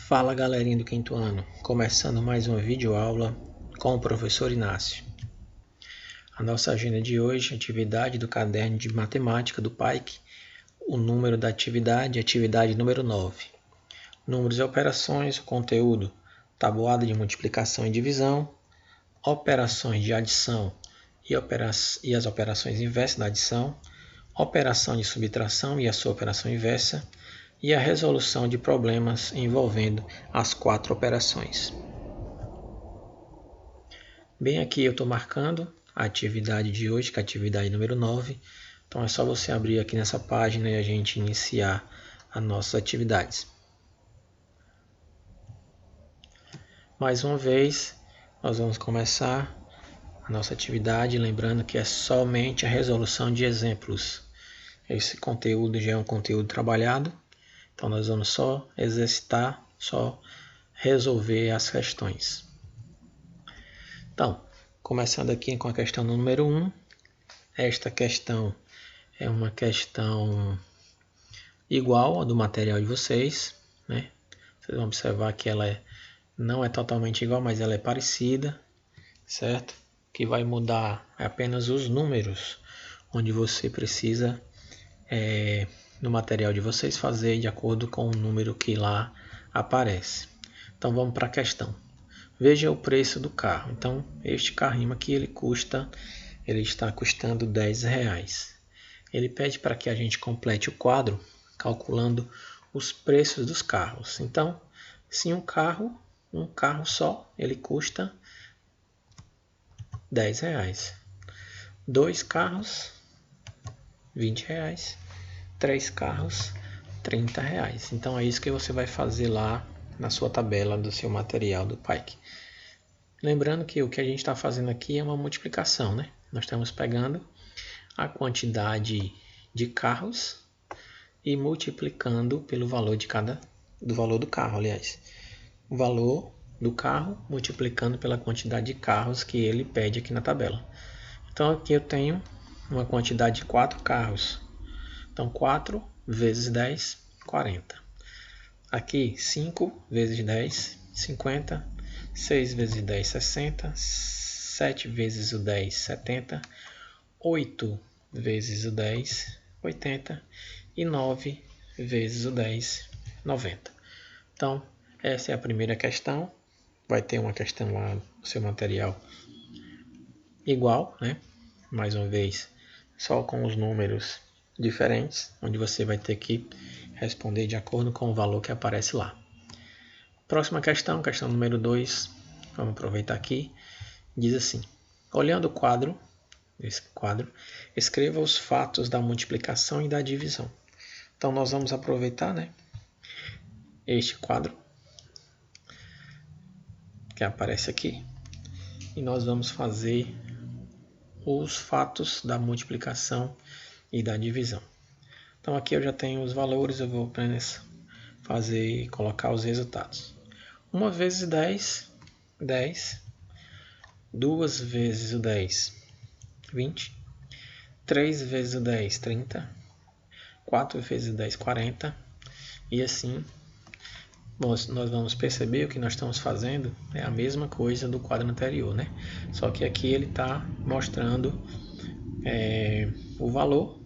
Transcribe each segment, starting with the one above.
Fala galerinha do quinto ano, começando mais uma videoaula com o professor Inácio. A nossa agenda de hoje, atividade do caderno de matemática do PAIC, o número da atividade, atividade número 9. Números e operações, o conteúdo, tabuada de multiplicação e divisão, operações de adição e as operações inversas da adição, operação de subtração e a sua operação inversa, e a resolução de problemas envolvendo as 4 operações. Bem, aqui eu estou marcando a atividade de hoje, que é a atividade número 9. Então é só você abrir aqui nessa página e a gente iniciar as nossas atividades. Mais uma vez, nós vamos começar a nossa atividade, lembrando que é somente a resolução de exemplos. Esse conteúdo já é um conteúdo trabalhado. Então, nós vamos só exercitar, só resolver as questões. Então, começando aqui com a questão número 1. Esta questão é uma questão igual à do material de vocês, né? Vocês vão observar que ela não é totalmente igual, mas ela é parecida, certo? O que vai mudar é apenas os números, onde você precisa no material de vocês fazer de acordo com o número que lá aparece. Então vamos para a questão. Veja o preço do carro. Então este carrinho aqui ele está custando R$10. Ele pede para que a gente complete o quadro calculando os preços dos carros. Então, se um carro só, ele custa R$10. 2 carros, R$20. 3 carros, R$30. Então é isso que você vai fazer lá na sua tabela do seu material do PAIC. Lembrando que o que a gente está fazendo aqui é uma multiplicação, né? Nós estamos pegando a quantidade de carros e multiplicando pelo valor do valor do carro, aliás. O valor do carro multiplicando pela quantidade de carros que ele pede aqui na tabela. Então aqui eu tenho uma quantidade de 4 carros. Então 4 vezes 10, 40. Aqui 5 vezes 10, 50. 6 vezes 10, 60. 7 vezes o 10, 70. 8 vezes o 10, 80. E 9 vezes o 10, 90. Então, essa é a primeira questão. Vai ter uma questão lá no seu material igual, né? Mais uma vez, só com os números diferentes, onde você vai ter que responder de acordo com o valor que aparece lá. Próxima questão, questão número 2, vamos aproveitar aqui, diz assim: olhando esse quadro, escreva os fatos da multiplicação e da divisão. Então nós vamos aproveitar, né, este quadro que aparece aqui e nós vamos fazer os fatos da multiplicação e da divisão. Então aqui eu já tenho os valores, eu vou apenas colocar os resultados. 1 vezes 10, 10. 2 vezes o 10, 20. 3 vezes o 10, 30. 4 vezes o 10, 40. E assim, nós vamos perceber o que nós estamos fazendo é a mesma coisa do quadro anterior, né? Só que aqui ele está mostrando o valor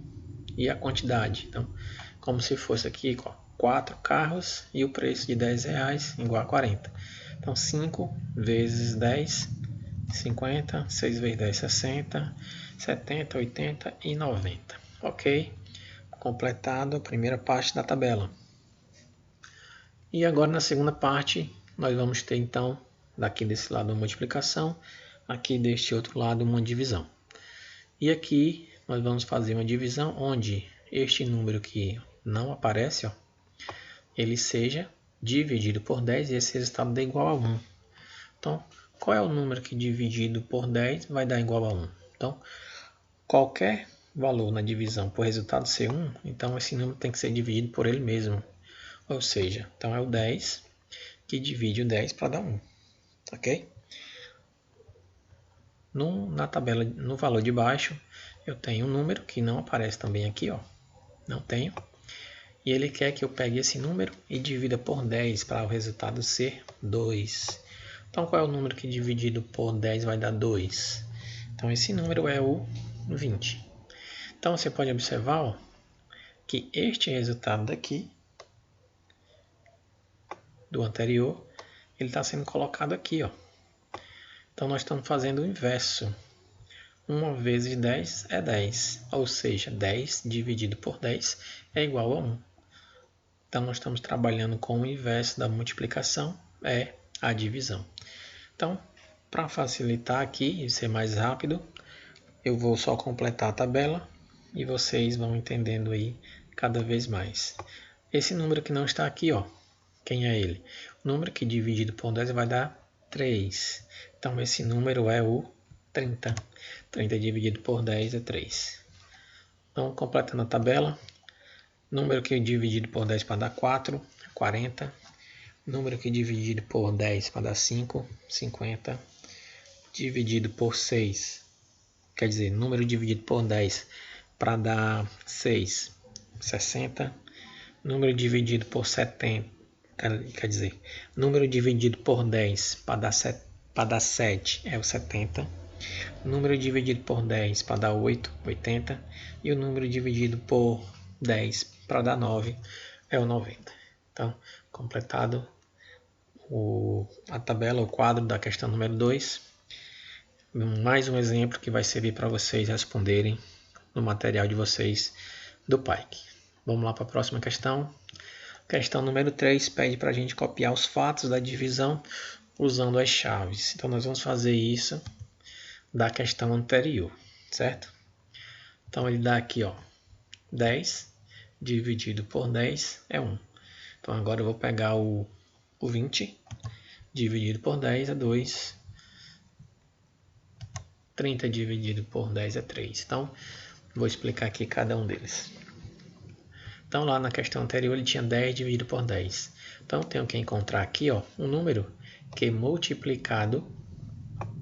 e a quantidade. Então, como se fosse aqui, ó, 4 carros e o preço de R$10 igual a 40. Então, 5 vezes 10, 50, 6 vezes 10, 60, 70, 80 e 90. Ok? Completado a primeira parte da tabela. E agora na segunda parte, nós vamos ter então, daqui desse lado uma multiplicação, aqui deste outro lado uma divisão. E aqui nós vamos fazer uma divisão onde este número que não aparece, ó, ele seja dividido por 10 e esse resultado dê igual a 1. Então, qual é o número que dividido por 10 vai dar igual a 1? Então, qualquer valor na divisão por resultado ser 1, então esse número tem que ser dividido por ele mesmo. Ou seja, então é o 10 que divide o 10 para dar 1. Ok? Na tabela, no valor de baixo, eu tenho um número que não aparece também aqui, ó. Não tenho. E ele quer que eu pegue esse número e divida por 10 para o resultado ser 2. Então, qual é o número que dividido por 10 vai dar 2? Então, esse número é o 20. Então, você pode observar, ó, que este resultado daqui, do anterior, ele está sendo colocado aqui, ó. Então, nós estamos fazendo o inverso. 1 vezes 10 é 10, ou seja, 10 dividido por 10 é igual a 1. Então, nós estamos trabalhando com o inverso da multiplicação, é a divisão. Então, para facilitar aqui e ser mais rápido, eu vou só completar a tabela e vocês vão entendendo aí cada vez mais. Esse número que não está aqui, ó, quem é ele? O número que dividido por 10 vai dar 3. Então, esse número é o 30. 30 dividido por 10 é 3. Então, completando a tabela, número que dividido por 10 para dar 4, 40. Número que dividido por 10 para dar 5, 50. Dividido por 6, quer dizer, número dividido por 10 para dar 6, 60. Número dividido por 70, quer dizer, número dividido por 10 para dar 7 é o 70. Número dividido por 10 para dar 8, 80. E o número dividido por 10 para dar 9 é o 90. Então, completado a tabela, o quadro da questão número 2. Mais um exemplo que vai servir para vocês responderem no material de vocês do PAIC. Vamos lá para a próxima questão. Questão número 3 pede para a gente copiar os fatos da divisão usando as chaves. Então, nós vamos fazer isso da questão anterior, certo? Então, ele dá aqui, ó, 10 dividido por 10 é 1. Então, agora eu vou pegar o 20 dividido por 10 é 2. 30 dividido por 10 é 3. Então, vou explicar aqui cada um deles. Então, lá na questão anterior, ele tinha 10 dividido por 10. Então, tenho que encontrar aqui, ó, um número que multiplicado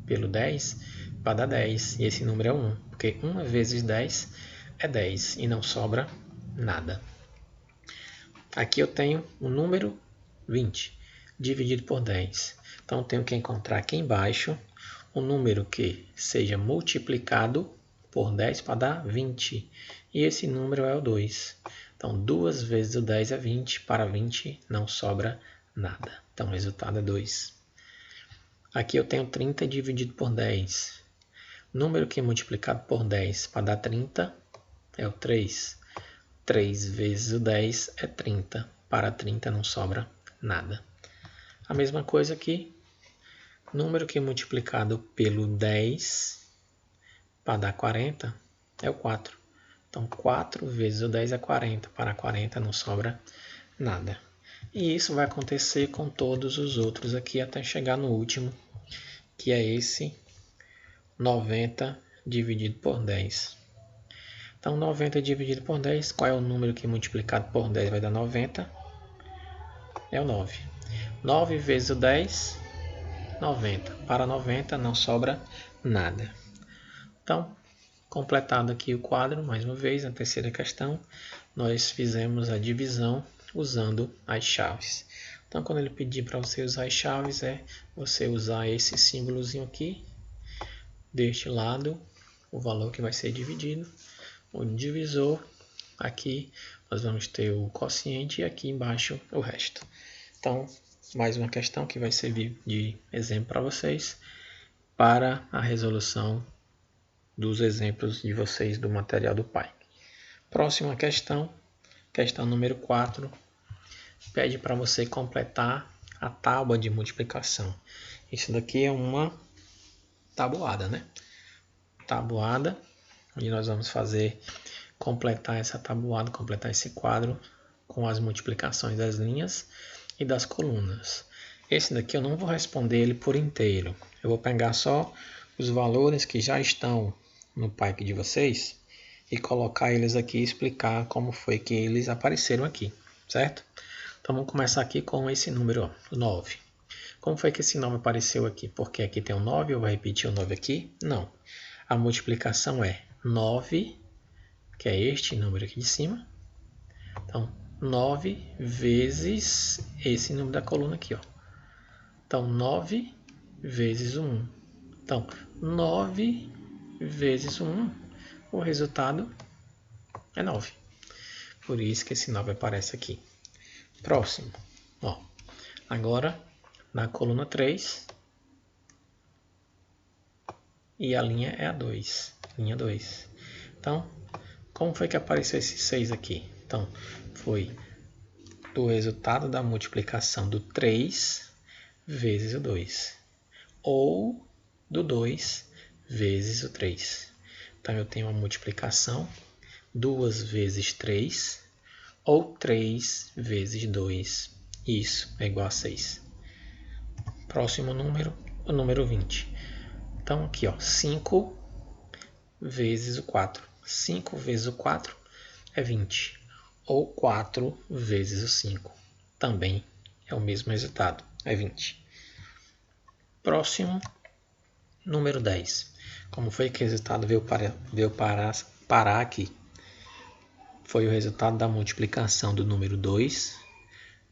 pelo 10 vai dar 10. E esse número é 1, porque 1 vezes 10 é 10 e não sobra nada. Aqui eu tenho o número 20 dividido por 10. Então, tenho que encontrar aqui embaixo um número que seja multiplicado por 10 para dar 20. E esse número é o 2. Então, 2 vezes o 10 é 20. Para 20 não sobra nada. Então, o resultado é 2. Aqui eu tenho 30 dividido por 10. Número que é multiplicado por 10 para dar 30 é o 3. 3 vezes o 10 é 30. Para 30 não sobra nada. A mesma coisa aqui. Número que é multiplicado pelo 10 para dar 40 é o 4. Então, 4 vezes o 10 é 40. Para 40 não sobra nada. E isso vai acontecer com todos os outros aqui até chegar no último, que é esse 90 dividido por 10. Então, 90 dividido por 10, qual é o número que multiplicado por 10 vai dar 90? É o 9. 9 vezes o 10, 90. Para 90 não sobra nada. Então, completado aqui o quadro, mais uma vez, na terceira questão, nós fizemos a divisão usando as chaves. Então, quando ele pedir para você usar as chaves, é você usar esse símbolozinho aqui, deste lado, o valor que vai ser dividido, o divisor, aqui nós vamos ter o quociente e aqui embaixo o resto. Então, mais uma questão que vai servir de exemplo para vocês, para a resolução dos exemplos de vocês do material do PAIC. Próxima questão, questão número 4, pede para você completar a tábua de multiplicação. Isso daqui é uma tabuada, né? Tabuada, onde nós vamos completar essa tabuada, completar esse quadro com as multiplicações das linhas e das colunas. Esse daqui eu não vou responder ele por inteiro. Eu vou pegar só os valores que já estão no PAIC de vocês e colocar eles aqui e explicar como foi que eles apareceram aqui, certo? Então vamos começar aqui com esse número, ó, 9. Como foi que esse 9 apareceu aqui? Porque aqui tem um 9, eu vou repetir o 9 aqui? Não. A multiplicação é 9, que é este número aqui de cima. Então, 9 vezes esse número da coluna aqui, ó. Então, 9 vezes o 1. Então, 9 vezes o 1, o resultado é 9. Por isso que esse 9 aparece aqui. Próximo. Ó, agora, na coluna 3, e a linha é a 2. Linha 2. Então, como foi que apareceu esse 6 aqui? Então, foi do resultado da multiplicação do 3 vezes o 2. Ou do 2 vezes o 3. Então, eu tenho uma multiplicação 2 vezes 3 ou 3 vezes 2. Isso é igual a 6. Próximo número, o número 20. Então, aqui, ó, 5 vezes o 4. 5 vezes o 4 é 20. Ou 4 vezes o 5. Também é o mesmo resultado, é 20. Próximo, número 10. Como foi que o resultado veio parar aqui? Foi o resultado da multiplicação do número 2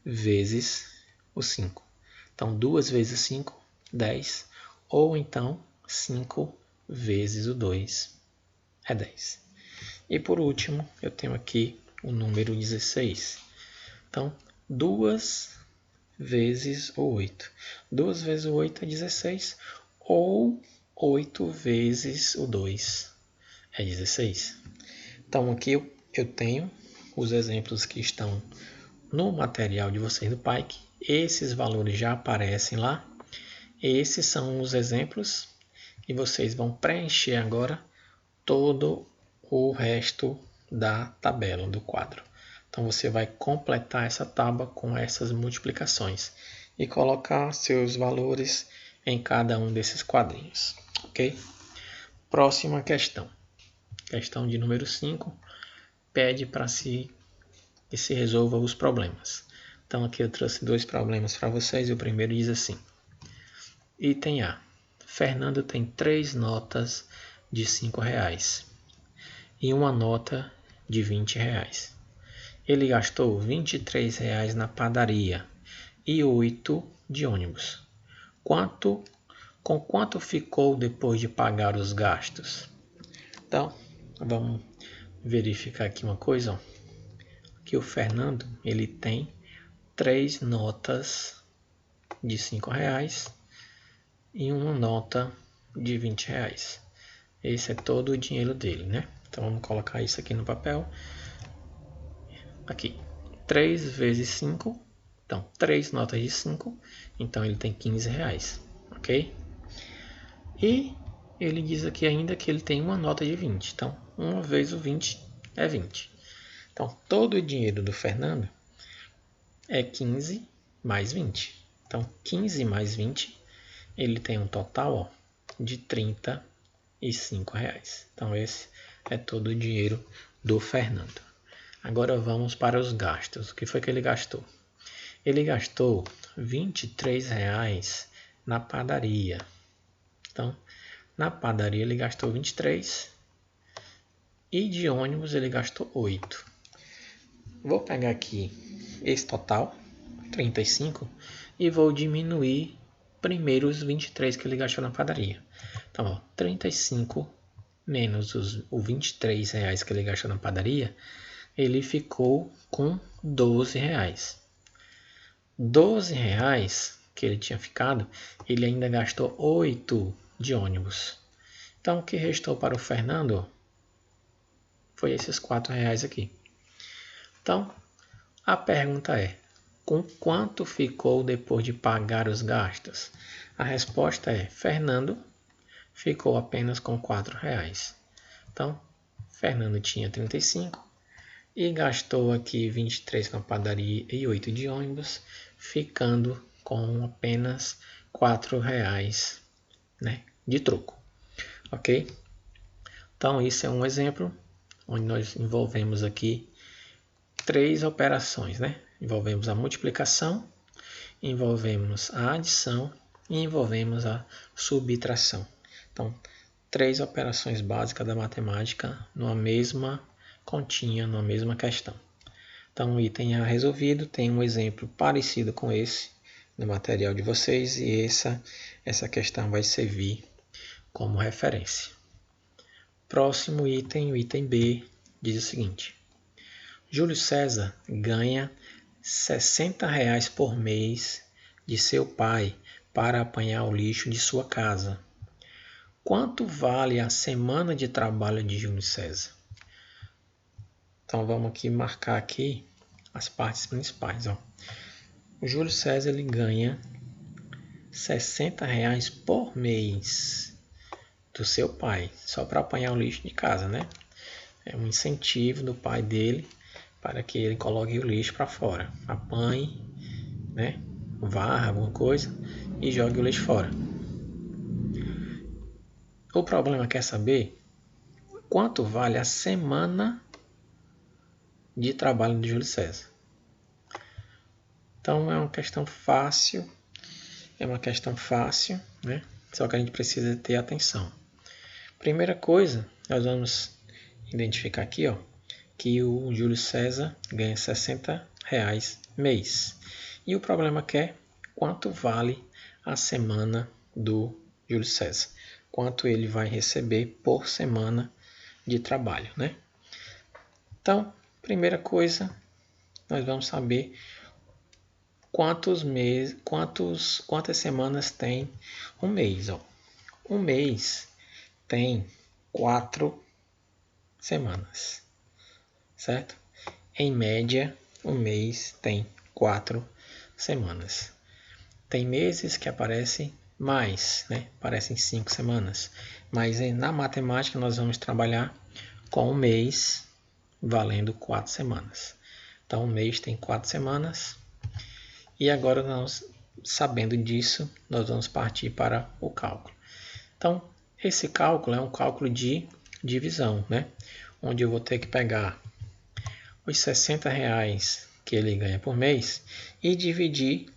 vezes o 5. Então, 2 vezes 5, 10. Ou então, 5 vezes o 2 é 10. E por último, eu tenho aqui o número 16. Então, 2 vezes o 8. 2 vezes o 8 é 16. Ou 8 vezes o 2 é 16. Então, aqui eu tenho os exemplos que estão no material de vocês do Pike. Esses valores já aparecem lá. Esses são os exemplos. E vocês vão preencher agora todo o resto da tabela, do quadro. Então, você vai completar essa tábua com essas multiplicações e colocar seus valores em cada um desses quadrinhos, ok? Próxima questão. Questão de número 5. Pede para que se resolva os problemas. Então, aqui eu trouxe 2 problemas para vocês. E o primeiro diz assim. Item A. Fernando tem 3 notas de R$5 e uma nota de R$20. Ele gastou R$23 na padaria e 8 de ônibus. Com quanto ficou depois de pagar os gastos? Então, vamos verificar aqui uma coisa. Ó. Que o Fernando ele tem 3 notas de R$5 e uma nota de R$20. Esse é todo o dinheiro dele, né? Então vamos colocar isso aqui no papel. Aqui, 3 vezes 5. Então, 3 notas de 5. Então ele tem R$15, ok? E ele diz aqui ainda que ele tem uma nota de 20. Então, 1 vezes o 20 é 20. Então, todo o dinheiro do Fernando é 15 mais 20. Então, 15 mais 20, ele tem um total ó, de R$35. Então, esse é todo o dinheiro do Fernando. Agora vamos para os gastos. O que foi que ele gastou? Ele gastou R$23 na padaria. Então, na padaria ele gastou 23 e de ônibus ele gastou 8. Vou pegar aqui esse total, 35, e vou diminuir primeiro os 23 que ele gastou na padaria. Então, ó, 35 menos os R$23 que ele gastou na padaria, ele ficou com R$12. R$12 que ele tinha ficado, ele ainda gastou 8 de ônibus. Então, o que restou para o Fernando foi esses R$4 aqui. Então, a pergunta é, com quanto ficou depois de pagar os gastos? A resposta é, Fernando ficou apenas com R$4. Então, Fernando tinha 35 e gastou aqui 23 com a padaria e 8 de ônibus, ficando com apenas R$4, né, de troco, ok? Então, isso é um exemplo onde nós envolvemos aqui 3 operações, né? Envolvemos a multiplicação, envolvemos a adição e envolvemos a subtração. Então, 3 operações básicas da matemática numa mesma continha, numa mesma questão. Então, o item A resolvido tem um exemplo parecido com esse no material de vocês e essa questão vai servir como referência. Próximo item, o item B, diz o seguinte. Júlio César ganha R$60 por mês de seu pai para apanhar o lixo de sua casa. Quanto vale a semana de trabalho de Júlio César? Então vamos aqui marcar aqui as partes principais. Ó. O Júlio César ele ganha R$60 por mês do seu pai, só para apanhar o lixo de casa, né? É um incentivo do pai dele para que ele coloque o lixo para fora, apanhe, né? Varra alguma coisa e jogue o lixo fora. O problema quer saber quanto vale a semana de trabalho de Júlio César. Então é uma questão fácil, né? Só que a gente precisa ter atenção. Primeira coisa, nós vamos identificar aqui, ó, que o Júlio César ganha R$60 mês. E o problema é quanto vale a semana do Júlio César. Quanto ele vai receber por semana de trabalho, né? Então, primeira coisa, nós vamos saber quantas semanas tem um mês. Ó. Um mês tem 4 semanas, certo? Em média, um mês tem 4 semanas. Tem meses que aparecem mais, né? Aparecem 5 semanas. Mas na matemática nós vamos trabalhar com um mês valendo 4 semanas. Então, um mês tem 4 semanas. E agora, nós, sabendo disso, nós vamos partir para o cálculo. Então, esse cálculo é um cálculo de divisão, né? Onde eu vou ter que pegar os R$60 que ele ganha por mês e dividir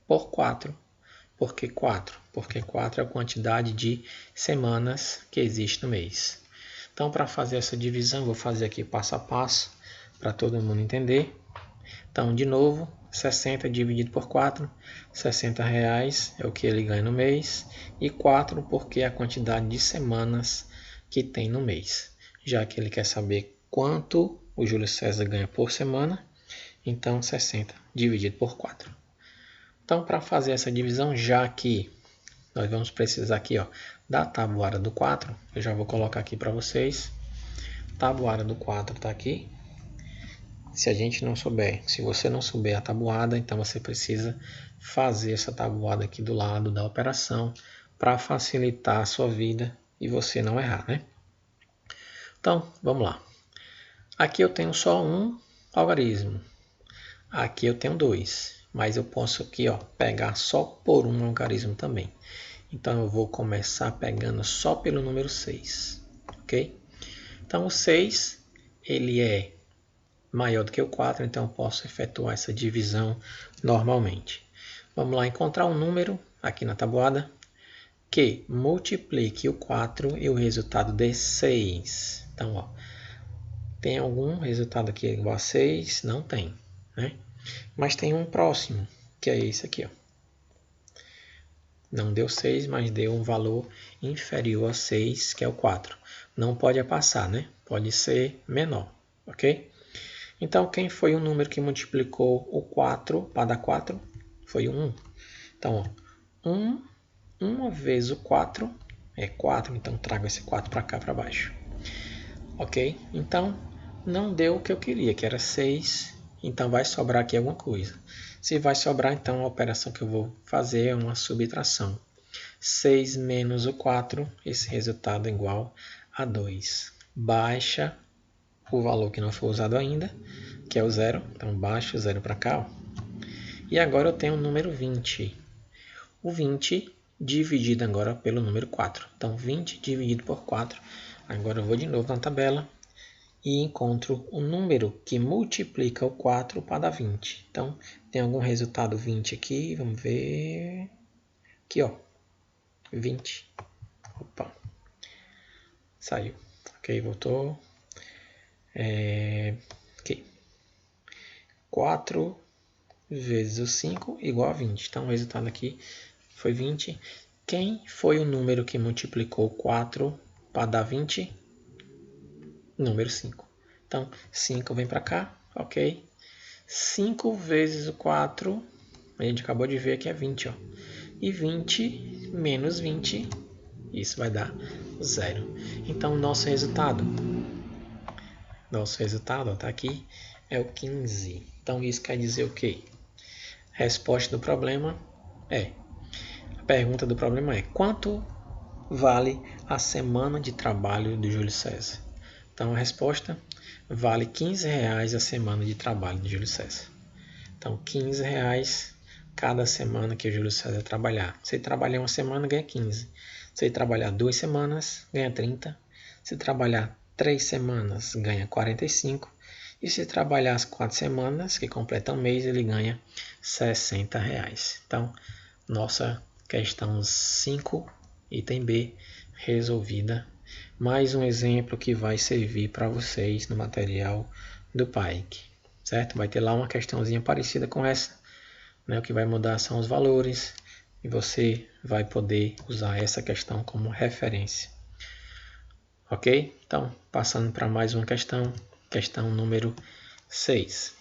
por 4. Por que 4? Porque 4 é a quantidade de semanas que existe no mês. Então, para fazer essa divisão, vou fazer aqui passo a passo para todo mundo entender. Então, de novo, 60 dividido por 4, R$60 é o que ele ganha no mês, e 4 porque é a quantidade de semanas que tem no mês. Já que ele quer saber quanto o Júlio César ganha por semana, então 60 dividido por 4. Então, para fazer essa divisão, já que nós vamos precisar aqui ó, da tabuada do 4, eu já vou colocar aqui para vocês. Tabuada do 4 está aqui. Se a gente não souber, se você não souber a tabuada, então você precisa fazer essa tabuada aqui do lado da operação para facilitar a sua vida e você não errar, né? Então, vamos lá. Aqui eu tenho só um algarismo. Aqui eu tenho 2, mas eu posso aqui ó, pegar só por um algarismo também. Então eu vou começar pegando só pelo número 6, ok? Então o 6, ele é maior do que o 4, então eu posso efetuar essa divisão normalmente. Vamos lá, encontrar um número aqui na tabuada que multiplique o 4 e o resultado dê 6. Então, ó, tem algum resultado aqui igual a 6? Não tem, né? Mas tem um próximo, que é esse aqui, ó. Não deu 6, mas deu um valor inferior a 6, que é o 4. Não pode passar, né? Pode ser menor, ok? Então, quem foi o número que multiplicou o 4 para dar 4? Foi o 1. Então, ó, 1 vezes o 4 é 4. Então, trago esse 4 para cá, para baixo. Ok? Então, não deu o que eu queria, que era 6. Então, vai sobrar aqui alguma coisa. Se vai sobrar, então, a operação que eu vou fazer é uma subtração. 6 menos o 4, esse resultado é igual a 2. Baixa o valor que não foi usado ainda, que é o 0. Então, baixo o 0 para cá. Ó. E agora eu tenho o número 20. O 20 dividido agora pelo número 4. Então, 20 dividido por 4. Agora eu vou de novo na tabela e encontro o número que multiplica o 4 para dar 20. Então, tem algum resultado 20 aqui. Vamos ver. Aqui, ó. 20. Opa. Saiu. Ok, voltou. Aqui. 4 vezes o 5 igual a 20. Então, o resultado aqui foi 20. Quem foi o número que multiplicou 4 para dar 20? Número 5. Então, 5 vem para cá, ok? 5 vezes o 4, a gente acabou de ver que é 20, ó. E 20 menos 20, isso vai dar 0. Então, nosso resultado está aqui, é o 15. Então, isso quer dizer o quê? Resposta do problema é... A pergunta do problema é: quanto vale a semana de trabalho de Júlio César? Então, a resposta vale R$15 a semana de trabalho de Júlio César. Então, R$15 cada semana que o Júlio César trabalhar. Se ele trabalhar uma semana, ganha 15. Se ele trabalhar 2 semanas, ganha 30. Se trabalhar 3 semanas, ganha 45. E se trabalhar as 4 semanas, que completa um mês, ele ganha R$60. Então, nossa questão 5, item B, resolvida. Mais um exemplo que vai servir para vocês no material do PAIC, certo? Vai ter lá uma questãozinha parecida com essa, né? O que vai mudar são os valores e você vai poder usar essa questão como referência. Ok? Então, passando para mais uma questão, questão número 6.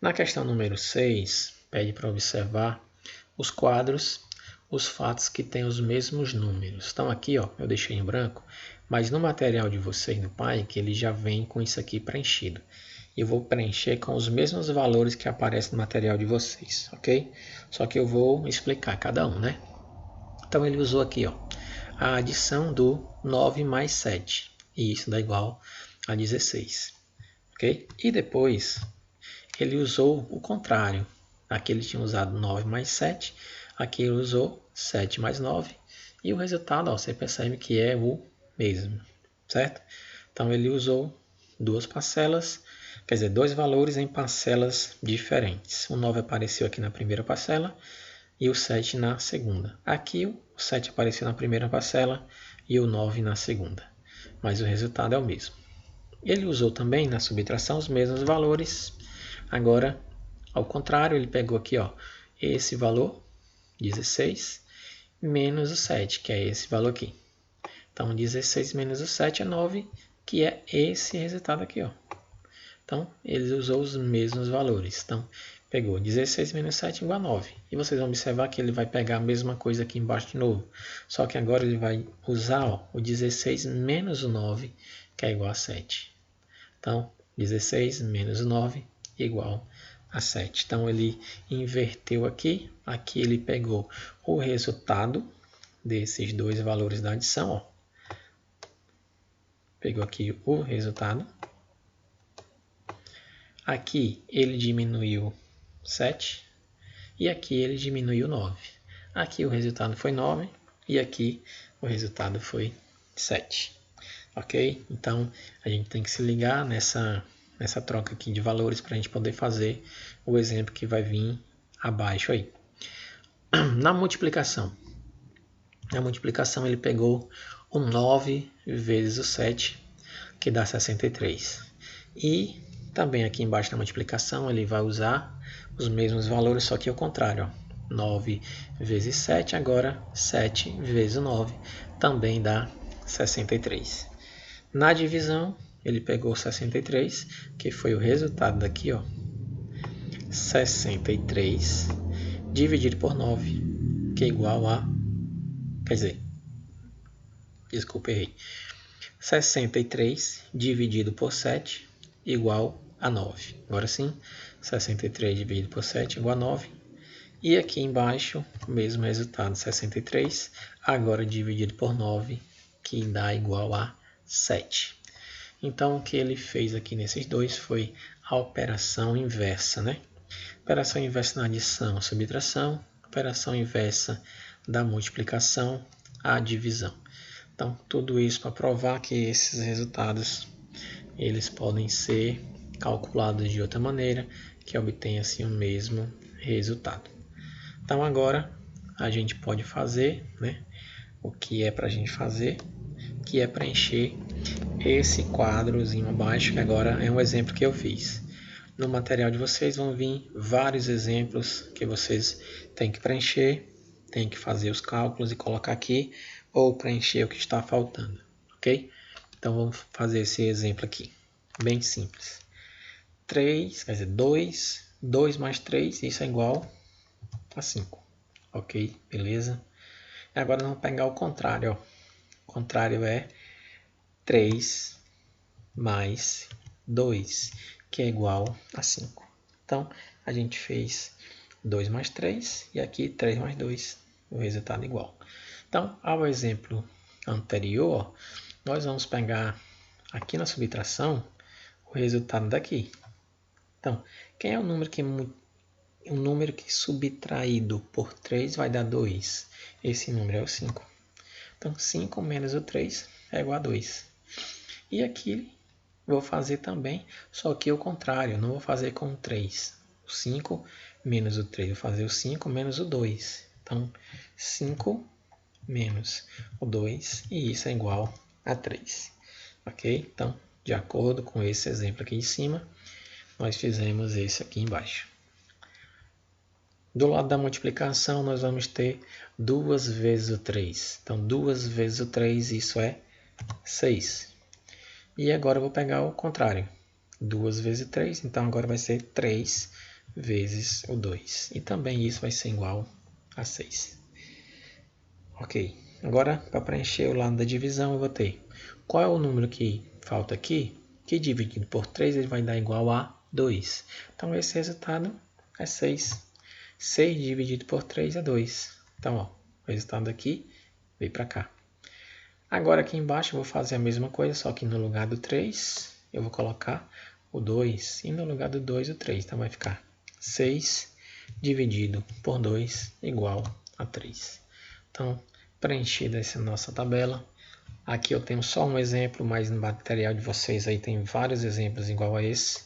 Na questão número 6, pede para observar os quadros, os fatos que têm os mesmos números. Então aqui, ó, eu deixei em branco, mas no material de vocês no PAIC, ele já vem com isso aqui preenchido. Eu vou preencher com os mesmos valores que aparecem no material de vocês, ok? Só que eu vou explicar cada um, né? Então ele usou aqui, ó, a adição do 9 mais 7, e isso dá igual a 16, ok? E depois ele usou o contrário. Aqui ele tinha usado 9 mais 7, aqui ele usou 7 mais 9, e o resultado, ó, você percebe que é o mesmo, certo? Então ele usou duas parcelas, quer dizer, dois valores em parcelas diferentes. O 9 apareceu aqui na primeira parcela e o 7 na segunda. Aqui o 7 apareceu na primeira parcela e o 9 na segunda, mas o resultado é o mesmo. Ele usou também na subtração os mesmos valores. Agora, ao contrário, ele pegou aqui, ó, esse valor, 16, menos o 7, que é esse valor aqui. Então, 16 menos o 7 é 9, que é esse resultado aqui, ó. Então, ele usou os mesmos valores. Então, pegou 16 menos 7 igual a 9. E vocês vão observar que ele vai pegar a mesma coisa aqui embaixo de novo. Só que agora ele vai usar, ó, o 16 menos o 9, que é igual a 7. Então, 16 menos o 9 igual a 7. Então, ele inverteu aqui. Aqui ele pegou o resultado desses dois valores da adição, ó. Pegou aqui o resultado. Aqui ele diminuiu 7 e aqui ele diminuiu 9. Aqui o resultado foi 9 e aqui o resultado foi 7. Ok? Então a gente tem que se ligar nessa troca aqui de valores para a gente poder fazer o exemplo que vai vir abaixo aí. Na multiplicação ele pegou o 9 vezes o 7, que dá 63. E também aqui embaixo na multiplicação ele vai usar os mesmos valores, só que ao contrário, ó. 9 vezes 7, agora 7 vezes 9, também dá 63. Na divisão, ele pegou 63, que foi o resultado daqui, ó. 63 dividido por 9, que é igual a... Quer dizer, desculpa, errei. 63 dividido por 7 igual a 9. Agora sim, 63 dividido por 7 igual a 9. E aqui embaixo, o mesmo resultado, 63, agora dividido por 9, que dá igual a 7. Então, o que ele fez aqui nesses dois foi a operação inversa, né? Operação inversa na adição, subtração, operação inversa da multiplicação, a divisão. Então, tudo isso para provar que esses resultados eles podem ser calculados de outra maneira, que obtenha assim o mesmo resultado. Então, agora a gente pode fazer, né, o que é para a gente fazer, que é preencher esse quadrozinho abaixo, que agora é um exemplo que eu fiz. no material de vocês vão vir vários exemplos que vocês têm que preencher, têm que fazer os cálculos e colocar aqui, ou preencher o que está faltando, ok? Então vamos fazer esse exemplo aqui, bem simples. 3, quer dizer, 2 mais 3, isso é igual a 5, ok? Beleza? E agora vamos pegar o contrário, ó. O contrário é 3 mais 2, que é igual a 5. Então, a gente fez 2 mais 3 e aqui 3 mais 2, o resultado é igual. Então, ao exemplo anterior, nós vamos pegar aqui na subtração o resultado daqui. Então, quem é o número que subtraído por 3 vai dar 2? Esse número é o 5. Então, 5 menos o 3 é igual a 2. E aqui vou fazer também, só que o contrário, não vou fazer com o 3. O 5 menos o 3, vou fazer o 5 menos o 2. Então, 5 menos o 2, e isso é igual a 3. Ok? Então, de acordo com esse exemplo aqui em cima, nós fizemos esse aqui embaixo. Do lado da multiplicação, nós vamos ter 2 vezes o 3. Então, 2 vezes o 3, isso é 6. E agora eu vou pegar o contrário. 2 vezes 3, então agora vai ser 3 vezes o 2. E também isso vai ser igual a 6. Ok. Agora, para preencher o lado da divisão, eu vou ter qual é o número que falta aqui, que dividido por 3 ele vai dar igual a 2. Então, esse resultado é 6. 6 dividido por 3 é 2. Então, ó, o resultado aqui veio para cá. Agora aqui embaixo eu vou fazer a mesma coisa, só que no lugar do 3 eu vou colocar o 2 e no lugar do 2 o 3. Então vai ficar 6 dividido por 2 igual a 3. Então, preenchida essa nossa tabela. Aqui eu tenho só um exemplo, mas no material de vocês aí tem vários exemplos igual a esse,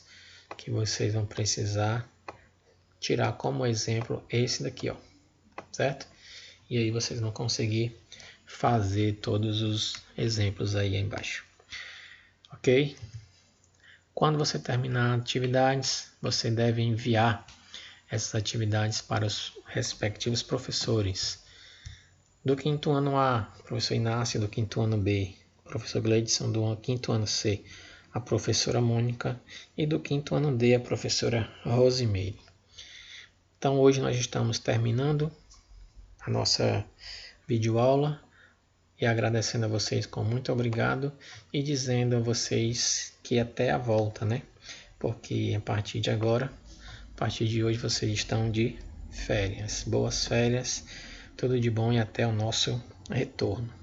que vocês vão precisar tirar como exemplo esse daqui, ó, certo? E aí vocês vão conseguir fazer todos os exemplos aí embaixo, ok? Quando você terminar atividades, você deve enviar essas atividades para os respectivos professores. Do quinto ano A, professor Inácio; do quinto ano B, professor Gleidson; do quinto ano C, a professora Mônica; e do quinto ano D, a professora Rosimeire. Então hoje nós estamos terminando a nossa videoaula e agradecendo a vocês com muito obrigado e dizendo a vocês que até a volta, né? Porque a partir de agora, a partir de hoje, vocês estão de férias. Boas férias, tudo de bom e até o nosso retorno.